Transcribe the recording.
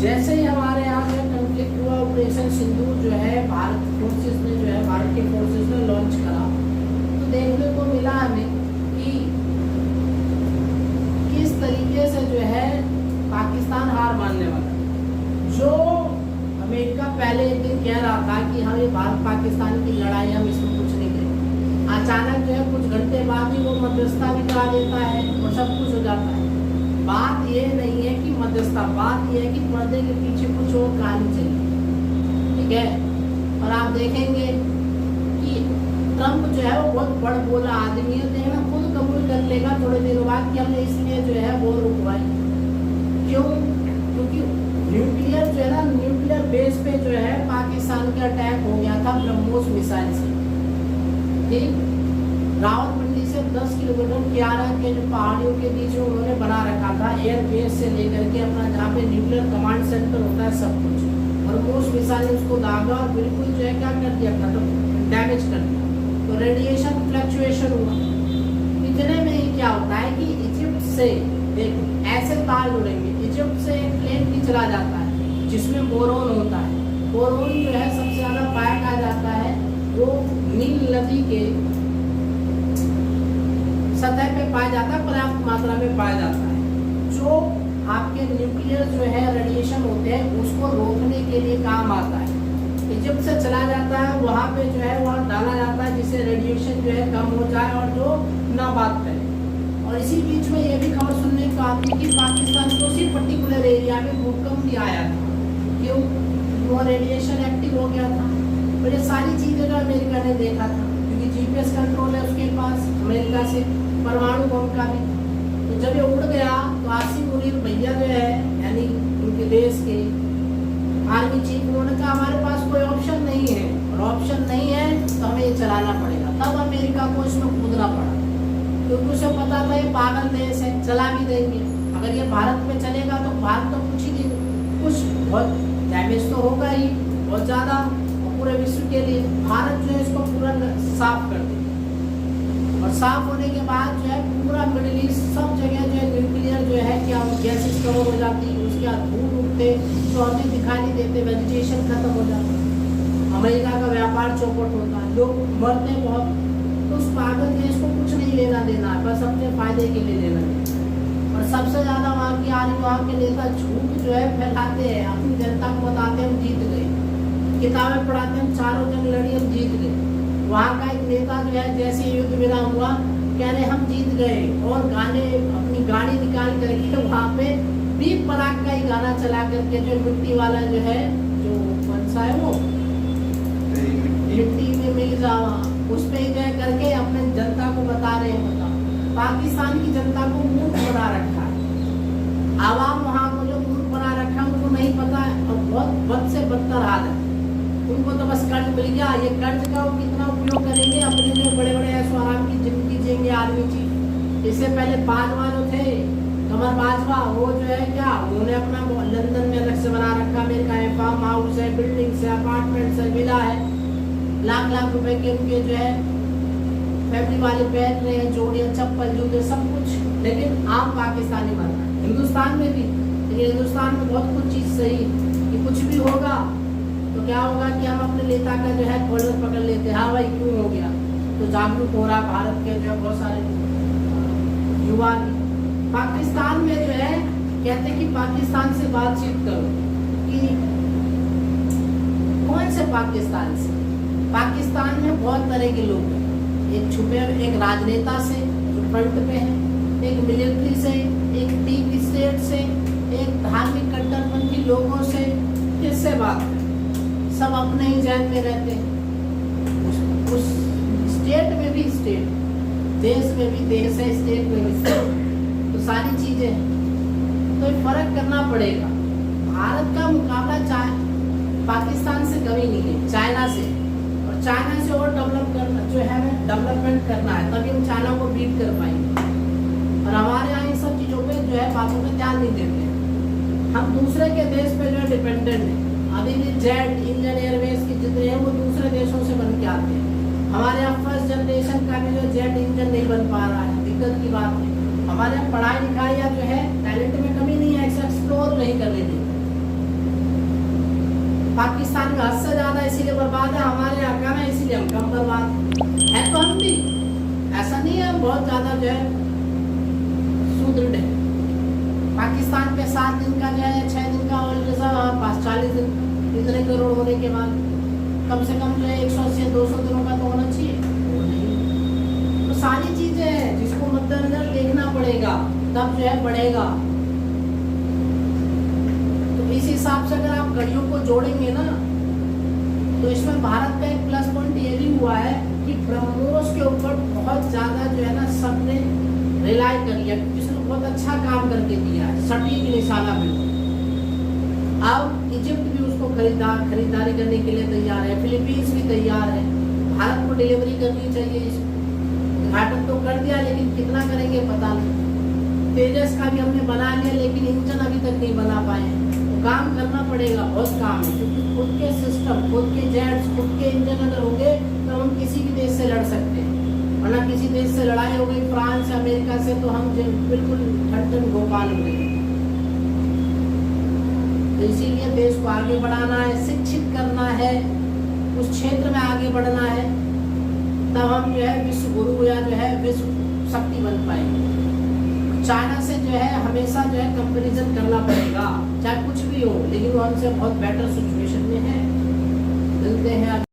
जैसे ही हमारे यहाँ जो कंफ्लिक्ट हुआ, ऑपरेशन सिंदूर जो है भारत फोर्सेस ने जो है भारत के फोर्सेस ने लॉन्च करा, तो देखने को मिला हमें कि किस तरीके से जो है पाकिस्तान हार मानने वाला। जो अमेरिका पहले एक दिन कह रहा था कि हम ये भारत पाकिस्तान की लड़ाई, हम इसमें कुछ नहीं करेंगे, अचानक जो है कुछ घंटे बाद ही वो मध्यस्थता भी करा देता है और सब कुछ हो जाता है। बात ये नहीं है कि मध्यस्थता, बात ये है कि पर्दे के पीछे कुछ और कहानी चली, ठीक है। और आप देखेंगे कि ट्रम्प जो है वो बहुत बड़ बोला आदमी है, देखना खुद कबूल कर लेगा थोड़े दिनों बाद कि हमने इसलिए जो है वो रुकवाई। क्यों? क्योंकि न्यूक्लियर जो है ना, न्यूक्लियर बेस पे जो है पाकिस्तान का अटैक हो गया था ब्रह्मोस मिसाइल से, ठीक। रावलपिंडी से 10 किलोमीटर कियारा के जो पहाड़ियों के बीच में उन्होंने बना रखा था, एयर बेस से लेकर के अपना जहाँ पे न्यूक्लियर कमांड सेंटर होता है सब कुछ, और ब्रह्मोस मिसाइल ने उसको दागा और बिल्कुल जो है क्या कर दिया, खत्म, डैमेज कर दिया। तो रेडिएशन फ्लक्चुएशन हुआ। इतने में ही क्या होता है कि इजिप्ट से देखो ऐसे तार जुड़ेंगे, इजिप्ट से एक प्लेन भी चला जाता है जिसमें बोरोन होता है। बोरोन जो है सबसे ज़्यादा पाया जाता है वो नील नदी के सतह पे पाया जाता है, पर्याप्त मात्रा में पाया जाता है। जो आपके न्यूक्लियर जो है रेडिएशन होते हैं उसको रोकने के लिए काम आता है। इजिप्ट से चला जाता है, वहाँ पे जो है वहाँ डाला जाता है जिससे रेडिएशन जो है कम हो जाए और जो ना बात करे। और इसी बीच में ये भी खबर सुनने को आती है कि पाकिस्तान को उसी पर्टिकुलर एरिया में भूकंप भी आया था। क्यों? वो रेडिएशन एक्टिव हो गया था। और ये सारी चीज़ें जो अमेरिका ने देखा था, क्योंकि जीपीएस कंट्रोल है उसके पास अमेरिका से, परमाणु बम का भी। तो जब ये उड़ गया तो आसिम मुनीर भैया जो है यानी उनके देश के आर्मी चीफ, उन्होंने कहा हमारे पास कोई ऑप्शन नहीं है, और ऑप्शन नहीं है तो हमें ये चलाना पड़ेगा। तब अमेरिका को इसमें कूदना पड़ा, क्योंकि उसे पता था ये पागल देश है, चला भी देंगे। अगर ये भारत में चलेगा तो भारत तो कुछ ही नहीं, कुछ बहुत डैमेज तो होगा ही बहुत ज़्यादा, और पूरे विश्व के लिए भारत जो है इसको पूरा साफ कर देगा। और साफ होने के बाद जो है पूरा मिडिल ईस्ट सब जगह जो है न्यूक्लियर जो है क्या गैसेस कवर हो जाती है, उसके बाद धूल उठते तो हमें दिखाई नहीं देते, वेजिटेशन खत्म हो जाता है, अमेरिका का व्यापार चौपट होता है, लोग मरते बहुत। तो उस पागल देश को कुछ नहीं लेना देना है, बस अपने फायदे के लिए लेना है। और सबसे ज़्यादा वहाँ की आर्मी, वहाँ के नेता झूठ जो है फैलाते हैं, अपनी जनता को बताते हैं हम जीत गए, किताबें पढ़ाते हैं हम चारों जंग लड़ी हम जीत गए। वहाँ का एक नेता जो है जैसे युद्ध विराम हुआ कह रहे हम जीत गए, और गाने अपनी गाड़ी निकाल करके वहाँ पे बीप पराग का ही गाना चला करके, जो मिट्टी वाला जो है जो कौन सा है वो मिट्टी में मिल जावा, उस पे जो है करके अपने जनता को बता रहे हैं। बताओ पाकिस्तान की जनता को मूर्ख बना रखा है, आवाम वहाँ को जो मूर्ख बना रखा है उनको नहीं पता है, और बहुत बद से बदतर हाल है। उनको तो बस कर्ज मिल गया, ये कर्ज का वो कितना उपयोग करेंगे, अपने जो बड़े बड़े ऐशो आराम की जिंदगी जिएंगे आर्मी चीफ। इससे पहले बाजवा जो थे कमर बाजवा, वो जो है क्या उन्होंने अपना लंदन में अलग से बना रखा, अमेरिका है, फार्म हाउस है, बिल्डिंग्स है, अपार्टमेंट्स है, विला है, लाख लाख रुपए के उनके जो है फैमिली वाले पहन रहे हैं, जोड़ियाँ चप्पल जूते सब कुछ। लेकिन आम पाकिस्तानी मर रहा है, हिंदुस्तान में भी। लेकिन हिंदुस्तान में बहुत कुछ चीज़ सही कि कुछ भी होगा तो क्या होगा कि हम अपने नेता का जो है कॉलर पकड़ लेते हैं, हाँ भाई क्यों हो गया, तो जागरूक हो रहा भारत के जो है बहुत सारे युवा। पाकिस्तान में जो है कहते हैं कि पाकिस्तान से बातचीत करो, कि कौन से पाकिस्तान से? पाकिस्तान में बहुत तरह के लोग हैं, एक छुपे, एक राजनेता से जो फ्रंट पे है, एक मिलिट्री से, एक डीप स्टेट से, एक धार्मिक कट्टरपंथी लोगों से, किससे बात है? सब अपने ही जहन में रहते हैं। उस स्टेट में भी स्टेट, देश में भी देश है, स्टेट में भी स्टेट, तो सारी चीजें हैं। तो फर्क करना पड़ेगा। भारत का मुकाबला पाकिस्तान से कभी नहीं है, चाइना से, और चाइना से और डेवलप करना जो है हमें डेवलपमेंट करना है, तभी हम चाइना को बीट कर पाएंगे। और हमारे यहाँ इन सब चीज़ों पे जो है बातों पे ध्यान नहीं देते, हम दूसरे के देश पे जो है डिपेंडेंट है। अभी भी जेट इंडियन एयरवेज की जितने हैं वो दूसरे देशों से बन के आते हैं। हमारे यहाँ फर्स्ट जनरेशन का भी जो जेट इंजन नहीं बन पा रहा है, दिक्कत की बात है। हमारे यहाँ पढ़ाई लिखाई या जो है टैलेंट में कमी नहीं है, एक्सप्लोर नहीं करने देते। पाकिस्तान में हद से ज्यादा इसीलिए बर्बाद है, हमारे यहाँ कम है इसीलिए हम कम बर्बाद है। तो हम भी ऐसा नहीं है हम बहुत ज्यादा जो है सुदृढ़ है। पाकिस्तान पे 7 दिन का जो है 6 दिन का ऑयल रिजर्व, हमारे पास 40 दिन, इतने करोड़ होने के बाद कम से कम जो है 180 200 दिनों का तो होना चाहिए, वो नहीं। तो सारी चीजें हैं जिसको मद्देनजर देखना पड़ेगा, तब जो है बढ़ेगा। तो इस हिसाब से अगर आप घड़ियों को जोड़ेंगे ना, तो इसमें भारत का एक प्लस पॉइंट ये भी हुआ है कि ब्रह्मोस के ऊपर बहुत ज्यादा जो है ना सबने रिलाई कर लिया, क्योंकि इसने बहुत अच्छा काम करके दिया है, सटीक निशाना बिल्कुल। अब इजिप्ट भी उसको खरीदारी करने के लिए तैयार है, फिलीपींस भी तैयार है, भारत को डिलीवरी करनी चाहिए। उद्घाटन तो कर दिया लेकिन कितना करेंगे पता नहीं। तेजस का भी हमने बना लिया लेकिन इंजन अभी तक नहीं बना पाए हैं। तो काम करना पड़ेगा, बहुत काम है, क्योंकि खुद के सिस्टम, खुद के जेट्स, खुद के इंजन अगर होंगे तो हम किसी भी देश से लड़ सकते हैं। वरना किसी देश से लड़ाई हो गई फ्रांस या अमेरिका से तो हम बिल्कुल ठंडन गोपाल हो गए। तो इसीलिए देश को आगे बढ़ाना है, शिक्षित करना है, उस क्षेत्र में आगे बढ़ना है, तब हम जो है विश्व गुरु या जो है विश्व शक्ति बन पाएंगे। चाइना से जो है हमेशा जो है कंपैरिजन करना पड़ेगा, चाहे कुछ भी हो, लेकिन वो हमसे बहुत बेटर सिचुएशन में है। मिलते हैं।